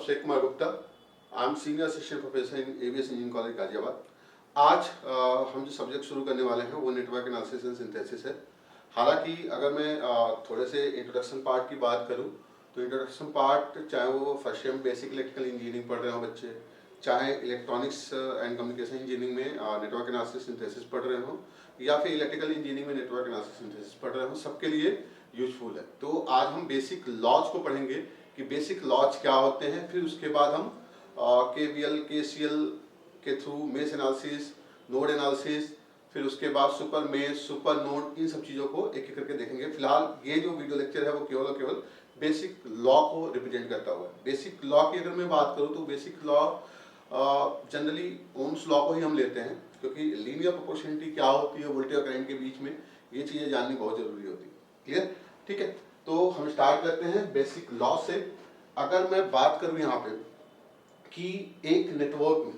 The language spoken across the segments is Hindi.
Abhishek Kumar Gupta, I am senior assistant professor in ABS engineering college Ghaziabad. आज हम जो सब्जेक्ट शुरू करने वाले हैं वो नेटवर्क एनालिसिस एंड सिंथेसिस है। हालांकि अगर मैं थोड़े से इंट्रोडक्शन पार्ट की बात करूं तो इंट्रोडक्शन पार्ट चाहे वो फर्स्ट ईयर में बेसिक इलेक्ट्रिकल इंजीनियरिंग पढ़ रहे हो बच्चे, चाहे इलेक्ट्रॉनिक्स एंड कम्युनिकेशन इंजीनियरिंग में नेटवर्क एनालिसिस सिंथेसिस पढ़ रहे हो, या फिर इलेक्ट्रिकल इंजीनियरिंग में नेटवर्क एनालिसिस सिंथेसिस पढ़ रहे हो, सबके लिए यूजफुल है। तो आज हम बेसिक लॉज को पढ़ेंगे कि बेसिक लॉज क्या होते हैं, फिर उसके बाद हम केवीएल केसीएल के through mesh analysis, node analysis, फिर उसके बाद सुपर मेश, सुपर नोड, इन सब चीज़ों को एक एक करके देखेंगे। फिलहाल ये जो वीडियो लेक्चर है वो केवल और केवल बेसिक लॉ को रिप्रेजेंट करता हुआ है। बेसिक लॉ की अगर मैं बात करूँ तो basic law generally Ohm's law को ही हम लेते हैं, क्योंकि लीनियर प्रोपोर्शनलिटी क्या होती है वोल्टेज और करंट के बीच में, ये चीज़ें जाननी बहुत जरूरी होती है। क्लियर? ठीक है, तो हम स्टार्ट करते हैं बेसिक लॉ से। अगर मैं बात करूं यहाँ पे कि एक नेटवर्क में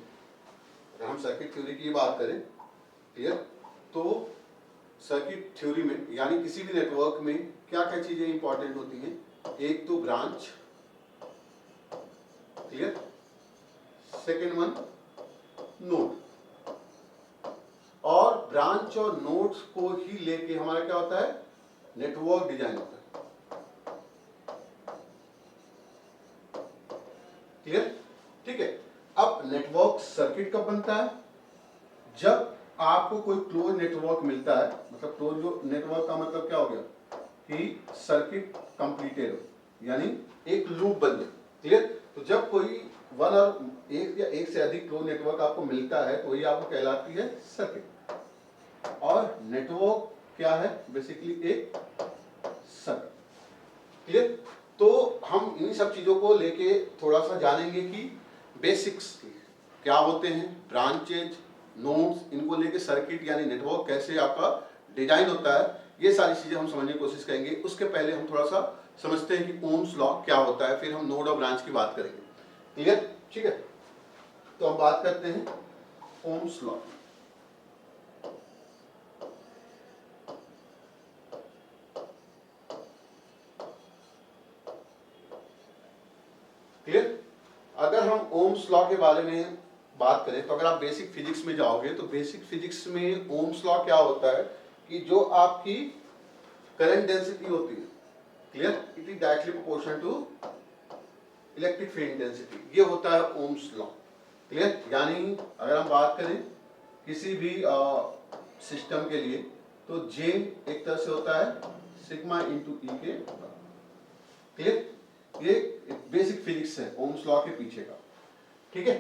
अगर हम सर्किट थ्योरी की बात करें, क्लियर, तो सर्किट थ्योरी में यानी किसी भी नेटवर्क में क्या क्या चीजें इंपॉर्टेंट होती हैं। एक तो branch, clear, second one node, और ब्रांच और नोड्स को ही लेके हमारा क्या होता है, नेटवर्क डिजाइन होता है। क्लियर? ठीक है, अब नेटवर्क सर्किट कब बनता है, जब आपको कोई क्लोज नेटवर्क मिलता है। मतलब क्लोज जो नेटवर्क का मतलब क्या हो गया कि सर्किट कंप्लीटेड हो, यानी एक लूप बन जाए। क्लियर? तो जब कोई वन और एक या एक से अधिक क्लोज नेटवर्क आपको मिलता है तो वही आपको कहलाती है सर्किट। और नेटवर्क क्या है, बेसिकली एक सर्किट। क्लियर? तो हम इन सब चीजों को लेके थोड़ा सा जानेंगे कि बेसिक्स क्या होते हैं, ब्रांचेज, नोड्स, इनको लेके सर्किट यानी नेटवर्क कैसे आपका डिजाइन होता है, ये सारी चीजें हम समझने की कोशिश करेंगे। उसके पहले हम थोड़ा सा समझते हैं कि ओम्स लॉ क्या होता है, फिर हम नोड और ब्रांच की बात करेंगे। क्लियर? ठीक है, तो हम बात करते हैं ओम्स लॉ। क्लियर? अगर हम ओम्स लॉ के बारे में बात करें तो अगर आप बेसिक फिजिक्स में जाओगे तो बेसिक फिजिक्स में ओम्स लॉ क्या होता है कि जो आपकी करंट डेंसिटी होती है, clear, it is directly proportional to electric field density, ये होता है ओम्स लॉ। क्लियर? यानी अगर हम बात करें किसी भी सिस्टम के लिए तो जे एक तरह से होता है सिग्मा इंटू ई के। क्लियर? ये बेसिक फिजिक्स है ओम्स लॉ के पीछे का। ठीक है,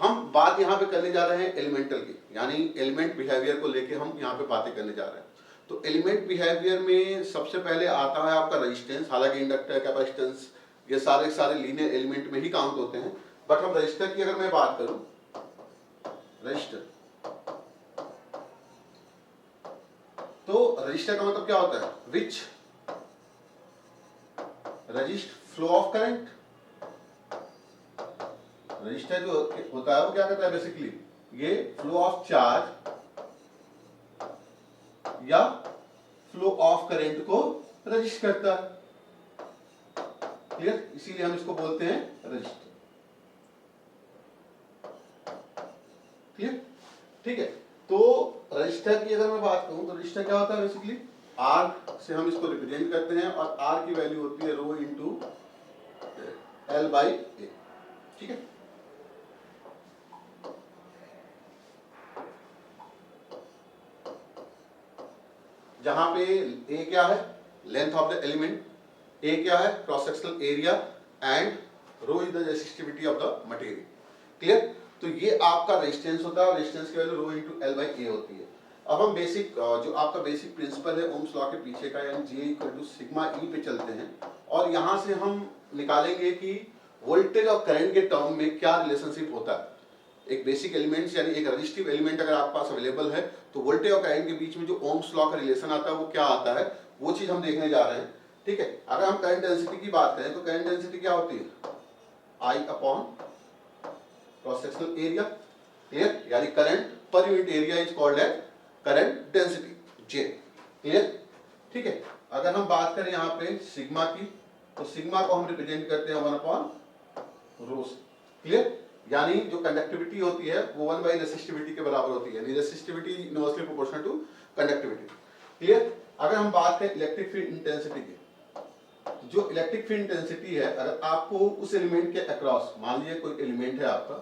हम बात यहाँ पे करने जा रहे हैं एलिमेंटल की, यानी एलिमेंट बिहेवियर को लेके हम यहाँ पे बातें करने जा रहे हैं। तो एलिमेंट बिहेवियर में सबसे पहले आता है आपका रेजिस्टेंस। हालांकि इंडक्टर, कैपेसिटेंस, ये सारे लीनियर एलिमेंट में ही काउंट होते हैं, बट हम रजिस्टर की अगर मैं बात करूं, रजिस्टर, तो रजिस्टर का मतलब क्या होता है, which resist flow of current. Resistor जो होता है वो क्या करता है, बेसिकली ये फ्लो ऑफ चार्ज या फ्लो ऑफ करंट को रजिस्ट करता है। क्लियर? इसीलिए हम इसको बोलते हैं रजिस्टर। क्लियर? ठीक है, तो रजिस्टर की अगर मैं बात करूं तो रजिस्टर क्या होता है, बेसिकली आर से हम इसको रिप्रेजेंट करते हैं, और आर की वैल्यू होती है rho into L by A. ठीक है, जहां पे ए क्या है, length of the element, A क्या है, cross sectional area, and rho is the resistivity of the material. Clear? तो ये आपका रेजिस्टेंस होता है, रेजिस्टेंस की value rho into L by A होती है। अब हम बेसिक जो आपका बेसिक प्रिंसिपल है ओम्स लॉ के पीछे का, यानी जे इक्वल टू सिग्मा ई पे चलते हैं, और यहां से हम निकालेंगे कि वोल्टेज और करंट के टर्म में क्या रिलेशनशिप होता है। एक बेसिक एलिमेंट्स यानी एक रजिस्टिव एलिमेंट अगर आपके पास अवेलेबल है तो वोल्टेज और करंट के बीच में जो ओम्स लॉ का रिलेशन आता है वो क्या आता है, वो चीज हम देखने जा रहे हैं। ठीक है, अगर हम करंट डेंसिटी की बात करें तो करंट डेंसिटी क्या होती है, I upon cross sectional area. Clear? यानी current per unit area is called as current density, J. Clear? ठीक है, अगर हम बात करें यहाँ पे सिग्मा की, तो सिग्मा को हम रिप्रेजेंट करते हैं 1 अपॉन रो से। क्लियर? यानी जो कंडक्टिविटी होती है वो 1 बाई रेसिस्टिविटी के बराबर होती है, यानी resistivity inversely proportional to conductivity. Clear? अगर हम बात करें इलेक्ट्रिक फील्ड इंटेंसिटी की, जो इलेक्ट्रिक फील्ड इंटेंसिटी है, अगर आपको उस एलिमेंट के अक्रॉस, मान लीजिए कोई एलिमेंट है आपका,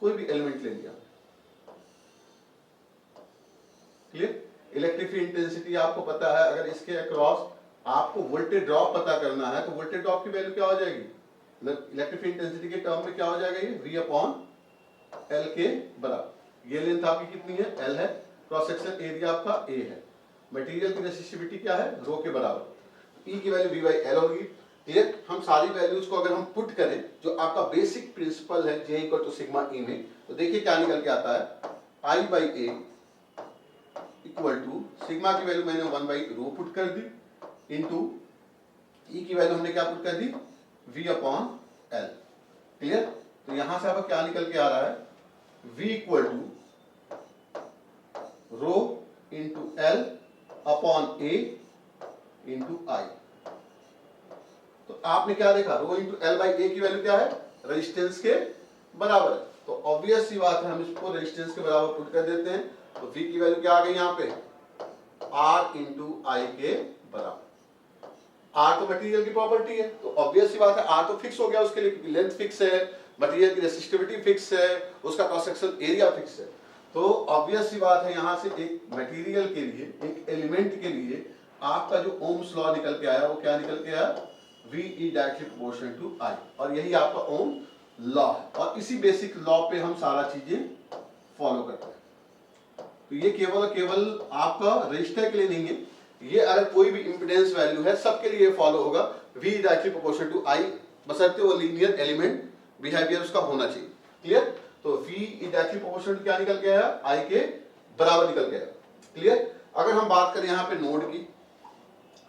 कोई भी एलिमेंट ले लिया, क्लियर? इलेक्ट्रिक फील्ड इंटेंसिटी आपको पता है, अगर इसके अक्रॉस आपको वोल्टेज ड्रॉप पता करना है तो वोल्टेज ड्रॉप की वैल्यू क्या हो जाएगी, मतलब इलेक्ट्रिक फील्ड इंटेंसिटी के टर्म में क्या हो जाएगा, ये V अपॉन L के बराबर। ये लेंथ आपकी कितनी है, L है, क्रॉस सेक्शन एरिया आपका A है, मटेरियल की रेसिस्टिविटी क्या है, रो के बराबर, E की वैल्यू V बाई L होगी। क्लियर? हम सारी वैल्यूज को अगर हम पुट करें, जो आपका बेसिक प्रिंसिपल है J equal to sigma E में, तो देखिए क्या निकल के आता है, I by A equal to sigma की वैल्यू मैंने 1 बाई रो पुट कर दी, इंटू E की वैल्यू हमने क्या पुट कर दी, V अपॉन L। क्लियर? तो यहां से आपका क्या निकल के आ रहा है, V equal to rho into L upon A into I। तो आपने क्या देखा, rho into L by A की वैल्यू क्या है, रेजिस्टेंस के बराबर है, तो ऑब्वियस सी बात है हम इसको रेजिस्टेंस के बराबर पुट कर देते हैं, तो V की वैल्यू क्या आ गई यहाँ पे, R इंटू I के बराबर। R तो मटेरियल की प्रॉपर्टी है, तो ऑब्वियस सी बात है R तो फिक्स हो गया, उसके लिए लेंथ फिक्स है, मटेरियल की रेसिस्टिविटी फिक्स है, उसका क्रॉस सेक्शन एरिया फिक्स है, तो ऑब्वियस सी बात है यहां से एक मटेरियल के लिए, एक एलिमेंट के लिए आपका जो ओम्स लॉ निकल के आया वो क्या निकल के आया, V is directly proportional to I, और यही आपका ओम लॉ है, और इसी बेसिक लॉ पे हम सारा चीजें फॉलो करते हैं। तो ये केवल और केवल आपका रजिस्टर के लिए नहीं है, ये अगर कोई भी इंपेडेंस वैल्यू है सबके लिए फॉलो होगा, V is directly proportional to I, बशर्ते वो लीनियर एलिमेंट बिहेवियर उसका होना चाहिए। क्लियर? तो V is directly proportional to क्या निकल के आया, I के बराबर निकल के आया। क्लियर? अगर हम बात करें यहाँ पे नोड की,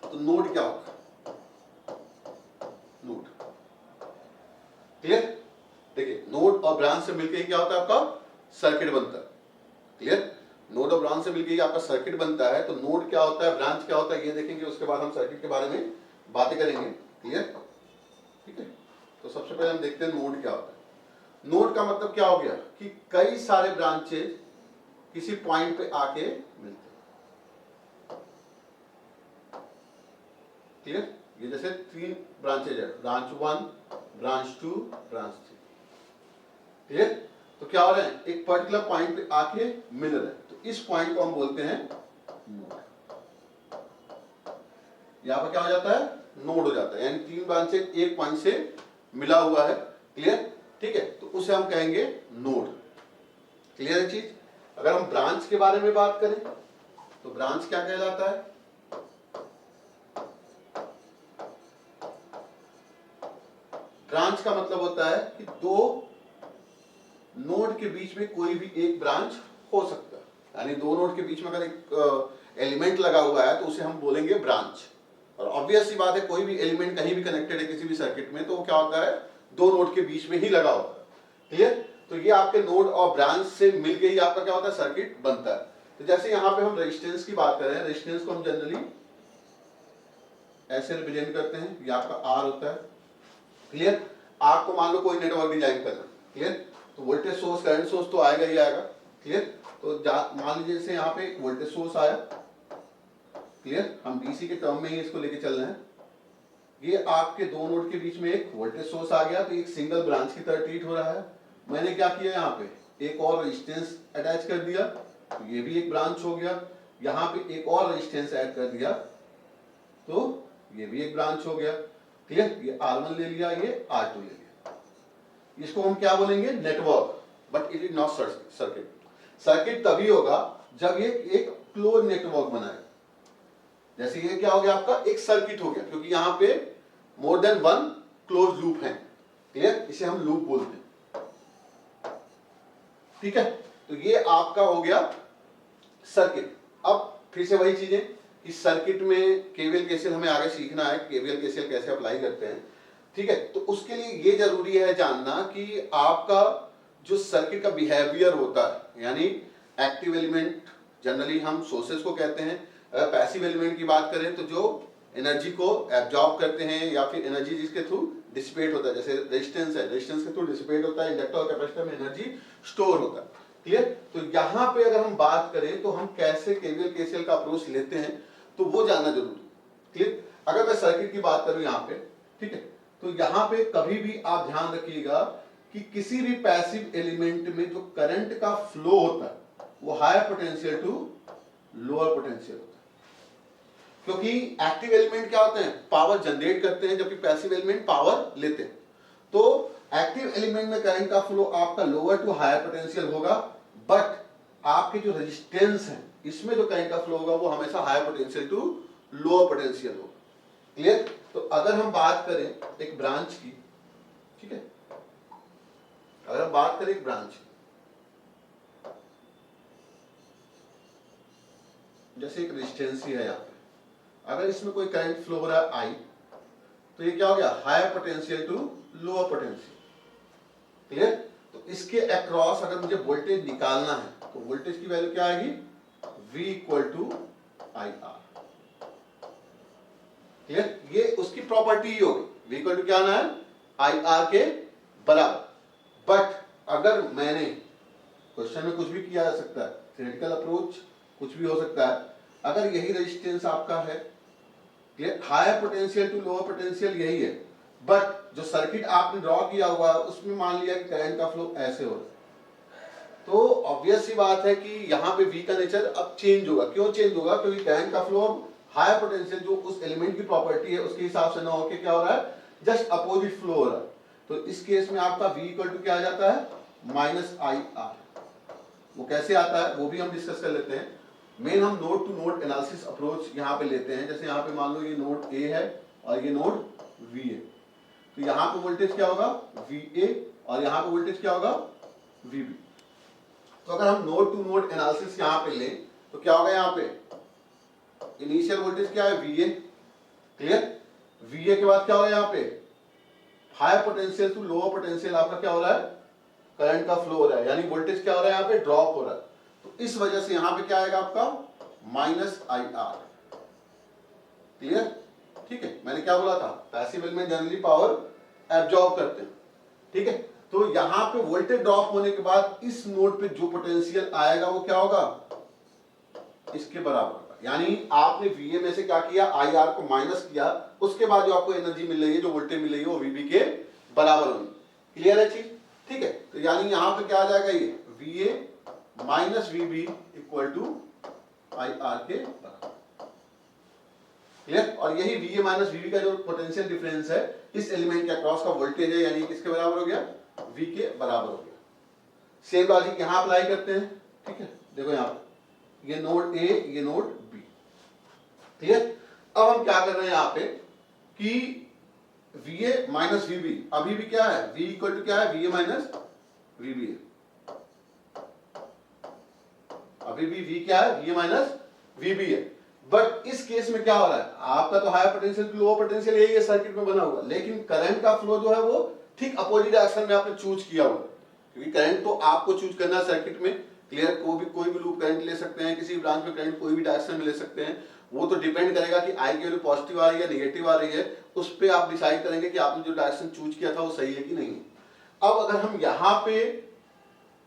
तो नोड क्या होगा, नोड, क्लियर? देखिए नोड और ब्रांच से मिलकर क्या होता है, आपका सर्किट बनता है। क्लियर? नोड और ब्रांच से मिलकर आपका सर्किट बनता है, तो नोड क्या होता है, ब्रांच क्या होता है, ये देखेंगे, उसके बाद हम सर्किट के बारे में बातें करेंगे। क्लियर? ठीक है, तो सबसे पहले हम देखते हैं नोड क्या होता है। नोड का मतलब क्या हो गया कि कई सारे ब्रांचेज किसी पॉइंट पे आके मिलते हैं। क्लियर? ये जैसे 3 ब्रांचेज है, ब्रांच 1, ब्रांच 2, ब्रांच 3। क्लियर? तो क्या हो रहा है, एक पर्टिकुलर पॉइंट पे आके मिल रहे हैं, तो इस पॉइंट को हम बोलते हैं नोड। यहां पर क्या हो जाता है, नोड हो जाता है, यानी 3 ब्रांचेज एक पॉइंट से मिला हुआ है। क्लियर? ठीक है, तो उसे हम कहेंगे नोड। क्लियर है चीज? अगर हम ब्रांच के बारे में बात करें तो ब्रांच क्या कहलाता है, ब्रांच का मतलब होता है कि 2 नोड के बीच में कोई भी एक ब्रांच हो सकता है, यानी 2 नोड के बीच में अगर एक एलिमेंट लगा हुआ है तो उसे हम बोलेंगे ब्रांच। और ऑब्वियस सी बात है, कोई भी एलिमेंट कहीं भी कनेक्टेड है किसी भी सर्किट में, तो वो क्या होता है, 2 नोड के बीच में ही लगा होता है। क्लियर? तो ये आपके नोड और ब्रांच से मिलके ही आपका क्या होता है, सर्किट बनता है। तो जैसे यहाँ पे हम रेजिस्टेंस की बात कर रहे हैं, रेजिस्टेंस को हम जनरली ऐसे रिप्रेजेंट करते हैं, ये आपका R होता है। क्लियर? आपको मान लो कोई नेटवर्क डिजाइन करना, क्लियर, तो वोल्टेज सोर्स, करंट सोर्स तो आएगा ही आएगा। क्लियर? तो मान लीजिए जैसे यहाँ पे एक वोल्टेज सोर्स आया, क्लियर, हम डीसी के टर्म में ही इसको लेके चल रहे हैं, ये आपके 2 नोड के बीच में एक वोल्टेज सोर्स आ गया, तो एक सिंगल ब्रांच की तरह ट्रीट हो रहा है। मैंने क्या किया, यहाँ पे एक और रेजिस्टेंस अटैच कर दिया, तो ये भी एक ब्रांच हो गया, यहाँ पे एक और रेजिस्टेंस ऐड कर दिया, तो ये भी एक ब्रांच हो गया। क्लियर? ये R1 ले लिया, ये R2 ले लिया, इसको हम क्या बोलेंगे, network. But it is not circuit. Circuit तभी होगा जब ये एक क्लोज नेटवर्क बनाए, जैसे ये क्या हो गया, आपका एक सर्किट हो गया, क्योंकि यहाँ पे मोर देन 1 क्लोज लूप है। क्लियर? इसे हम लूप बोलते हैं। ठीक है, तो ये आपका हो गया सर्किट। अब फिर से वही चीजें कि सर्किट में केवीएल केसीएल हमें आगे सीखना है, केवीएल केसीएल कैसे अप्लाई करते हैं। ठीक है, तो उसके लिए ये जरूरी है जानना कि आपका जो सर्किट का बिहेवियर होता है, यानी एक्टिव एलिमेंट जनरली हम सोर्सेस को कहते हैं, अगर पैसिव एलिमेंट की बात करें तो जो एनर्जी को एब्जॉर्ब करते हैं या फिर एनर्जी जिसके थ्रू डिसिपेट होता है, जैसे रेजिस्टेंस है, रेजिस्टेंस के थ्रू डिसिपेट होता है, इंडक्टर और कैपेसिटर में एनर्जी स्टोर होता है। क्लियर? तो यहाँ पे अगर हम बात करें तो हम कैसे केवीएल केसीएल का अप्रोच लेते हैं तो वो जानना जरूरी है। क्लियर? अगर मैं सर्किट की बात करूं यहाँ पे, ठीक है, तो यहाँ पे कभी भी आप ध्यान रखिएगा कि किसी भी पैसिव एलिमेंट में जो करंट का फ्लो होता है वो higher potential to lower potential होता है, क्योंकि एक्टिव एलिमेंट क्या होते हैं, पावर जनरेट करते हैं, जबकि पैसिव एलिमेंट पावर लेते हैं। तो एक्टिव एलिमेंट में करंट का फ्लो आपका लोअर टू हायर पोटेंशियल होगा, बट आपके जो रेजिस्टेंस है इसमें जो करंट का फ्लो होगा वो हमेशा higher potential to lower potential होगा। क्लियर? तो अगर हम बात करें एक ब्रांच की, ठीक है, अगर हम बात करें एक ब्रांच की, जैसे एक रेजिस्टेंस ही है यहाँ पे, अगर इसमें कोई करंट फ्लो हो रहा है आई, तो ये क्या हो गया, higher potential to lower potential. Clear? तो इसके अक्रॉस अगर मुझे वोल्टेज निकालना है तो वोल्टेज की वैल्यू क्या आएगी, V equal to I R. Clear? ये उसकी प्रॉपर्टी ही होगी, V इक्वल टू क्या आना है, आई आर के बराबर। बट अगर मैंने क्वेश्चन में कुछ भी किया जा सकता है, थ्योरेटिकल अप्रोच कुछ भी हो सकता है, अगर यही रेजिस्टेंस आपका है, clear, higher potential to lower potential यही है, बट जो सर्किट आपने ड्रॉ किया हुआ है उसमें मान लिया कि करंट का फ्लो ऐसे हो रहा है, तो ऑब्वियस सी बात है कि यहाँ पे V का नेचर अब चेंज होगा। क्यों चेंज होगा? क्योंकि करंट का फ्लो हायर पोटेंशियल जो उस एलिमेंट की प्रॉपर्टी है उसके हिसाब से ना होके क्या हो रहा है, जस्ट अपोजिट फ्लो हो रहा है। तो इस केस में आपका V इक्वल टू क्या आ जाता है, माइनस आई आर। वो कैसे आता है वो भी हम डिस्कस कर लेते हैं। मेन हम node to node analysis approach यहाँ पे लेते हैं। जैसे यहाँ पे मान लो ये नोड ए है और ये नोड V है, तो यहाँ पे वोल्टेज क्या होगा, VA, और यहाँ पे वोल्टेज क्या होगा, VB। तो अगर हम नोड टू नोड एनालिसिस यहाँ पे लें तो क्या होगा, यहाँ पे इनिशियल वोल्टेज क्या है, VA। क्लियर? VA के बाद क्या होगा, यहाँ पे higher potential to lower potential आपका क्या हो रहा है, करंट का फ्लो हो रहा है, यानी वोल्टेज क्या हो रहा है, यहाँ पे ड्रॉप हो रहा है। तो इस वजह से यहाँ पे क्या आएगा आपका माइनस आई आर। क्लियर? ठीक है, मैंने क्या बोला था, passive element generally power absorb करते हैं। ठीक है, तो यहाँ पे वोल्टेज ड्रॉप होने के बाद इस नोड पे जो पोटेंशियल आएगा वो क्या होगा, इसके बराबर होगा। यानी आपने VA में से क्या किया, IR को माइनस किया, उसके बाद जो आपको एनर्जी मिल रही है, जो वोल्टेज मिल रही है वो VB के बराबर होगी। क्लियर है चीज? ठीक है, तो यानी यहाँ पे क्या आ जाएगा, ये VA minus VB equal to IR के बराबर। क्लियर? और यही VA माइनस VB का जो पोटेंशियल डिफरेंस है इस एलिमेंट के अक्रॉस का वोल्टेज है, यानी किसके बराबर हो गया, V के बराबर हो गया। सेम लॉजिक यहां अप्लाई करते हैं। ठीक है, देखो यहां पे ये नोड A, ये नोड B। क्लियर? अब हम क्या कर रहे हैं यहाँ पे कि VA माइनस VB अभी भी क्या है, V इक्वल टू क्या है, VA माइनस VB है। अभी भी V क्या है, VA माइनस VB है। बट इस केस में क्या हो रहा है, आपका तो higher potential to lower potential यही है सर्किट में बना हुआ, लेकिन करंट का फ्लो जो है वो ठीक अपोजिट डायरेक्शन में आपने चूज किया हुआ, क्योंकि करंट तो आपको चूज करना है सर्किट में। क्लियर? कोई भी लूप करंट ले सकते हैं, किसी ब्रांच में करंट कोई भी डायरेक्शन में ले सकते हैं। वो तो डिपेंड करेगा कि आई की वैल्यू पॉजिटिव आ रही है नेगेटिव आ रही है, उस पर आप डिसाइड करेंगे कि आपने जो डायरेक्शन चूज किया था वो सही है कि नहीं। अब अगर हम यहाँ पे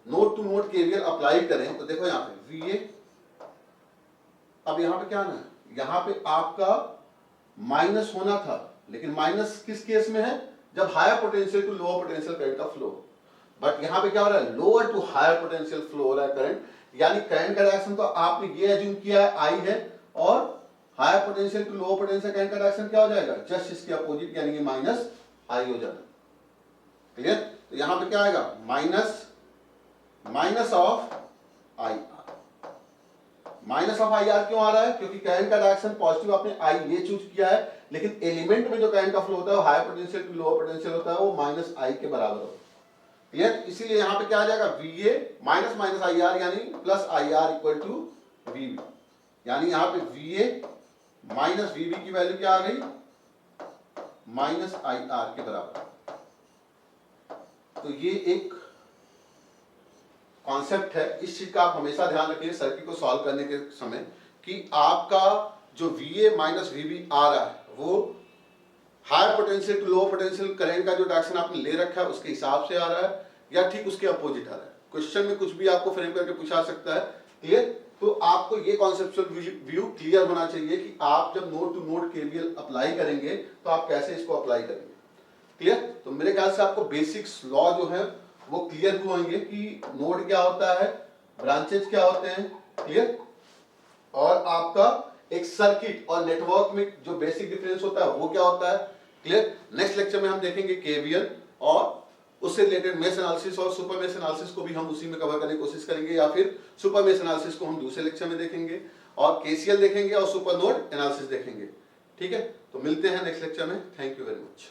node to node KVL apply करें तो देखो यहाँ पे VA, अब यहाँ पे क्या ना है, यहाँ पे आपका माइनस होना था, लेकिन माइनस किस केस में है, जब higher potential to lower potential current का फ्लो। बट यहाँ पे क्या हो रहा है, lower to higher potential flow हो रहा है करंट, यानी करंट का डायरेक्शन तो आपने ये एज्यूम किया है आई है, और higher potential to lower potential current का डायरेक्शन क्या हो जाएगा, जस्ट इसके अपोजिट, यानी कि माइनस आई हो जाना। क्लियर? तो यहाँ पे क्या आएगा, minus of I R. Minus of I R क्यों आ रहा है, क्योंकि करंट का डायरेक्शन पॉजिटिव आपने आई ये चूज किया है, लेकिन एलिमेंट में जो करंट का फ्लो होता है वो higher potential to lower potential होता है, वो माइनस आई के बराबर होता है। क्लियर? इसीलिए यहां पे क्या आ जाएगा, VA minus minus I R यानी plus I R equal to VB, यानी यहां पे VA माइनस VB की वैल्यू क्या आ गई, माइनस आई आर के बराबर। तो ये एक कॉन्सेप्ट है, इस चीज का आप हमेशा ध्यान रखिए सर्किट को सॉल्व करने के समय कि आपका जो VA माइनस VB आ रहा है वो higher potential to low potential current का जो डायरेक्शन आपने ले रखा है उसके हिसाब से आ रहा है या ठीक उसके अपोजिट आ रहा है। क्वेश्चन में कुछ भी आपको फ्रेम करके पूछा सकता है। क्लियर? तो आपको ये कॉन्सेप्चुअल व्यू क्लियर होना चाहिए कि आप जब node to node KVL apply करेंगे तो आप कैसे इसको अप्लाई करेंगे। क्लियर? तो मेरे ख्याल से आपको बेसिक्स लॉ जो है वो क्लियर होंगे कि नोड क्या होता है, ब्रांचेज क्या होते हैं। क्लियर? और आपका एक सर्किट और नेटवर्क में जो बेसिक डिफरेंस होता है वो क्या होता है। क्लियर? नेक्स्ट लेक्चर में हम देखेंगे केवीएल और उससे रिलेटेड मेश एनालिसिस और सुपर मेश एनालिसिस को भी हम उसी में कवर करने की कोशिश करेंगे, या फिर सुपर मेश एनालिसिस को हम दूसरे लेक्चर में देखेंगे और केसीएल देखेंगे और सुपर नोड एनालिसिस देखेंगे। ठीक है, तो मिलते हैं नेक्स्ट लेक्चर में। Thank you very much.